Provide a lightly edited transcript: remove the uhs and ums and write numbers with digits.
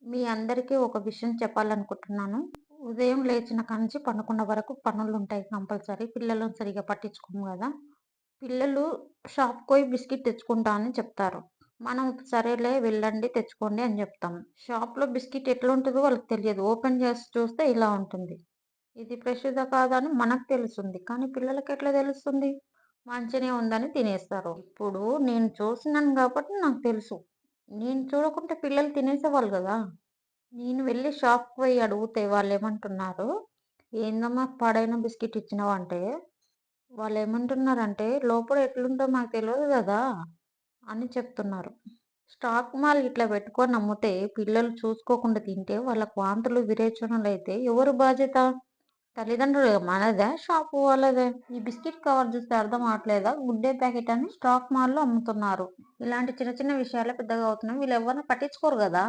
మీ అందరికీ ఒక విషయం చెప్పాలనుకుంటున్నాను. ఉదయం లేచిన కాంచి పనుకున్న వరకు పనులుంటాయి కంపల్సరీ. పిల్లలను సరిగ్గా పట్టించుకోము గదా! పిల్లలు షాప్‌కి పోయి బిస్కిట్ తెచ్చుకుంటా అని చెప్తారు. మనం సరేలే వెళ్ళండి తెచ్చుకోండి అని జెప్తాం. షాప్‌లో బిస్కిట్ ఎట్లుంటదో వాళ్ళకి తెలియదు. ఓపెన్ చేసి చూస్తే ఇలా ఉంటుంది. ఇది ఫ్రెష్‌దా కాదా అని మనకు తెలుస్తుంది. కానీ పిల్లలకెట్లా తెలుస్తుంది? మంచిగనే ఉందని తినేస్తారు. ఇప్పుడు నేను చూసినాను గాబట్టి నాకు తెలుసు. నేను చూడకుంటే పిల్లలు తినేసేవాళ్ళు గదా! నేను వెళ్లి షాప్‌కి పోయి అడుగుతే వాళ్ళేమంటున్నారు, "ఏందమ్మా పాడైన బిస్కిట్ ఇచ్చినావంటే" వాళ్ళేమంటున్నారంటే, "లోపల ఎట్లుంటదో మాకు తెలవదు గదా!" అని చెప్తున్నారు. స్టాక్ మాల్ ఇట్లా పెట్టుకొని అమ్ముతే పిల్లలు చూసుకోకుండా తింటే వాళ్ళకి వాంతులు, విరేచనలైతే ఎవరు బాధ్యత? తల్లిదండ్రులు మనదా? షాపు వాళ్ళదా? ఈ బిస్కిట్ కవర్ చూస్తే అర్థం అవ్వట్లేదా? గుడ్ డే ప్యాకెట్ అని స్టాక్ మాల్‌లో అమ్ముతున్నారు. ఇలాంటి చిన్న చిన్న విషయాలే పెద్దగా అవుతున్నాయి. వీళ్ళెవ్వరిని పట్టించుకోరు గదా!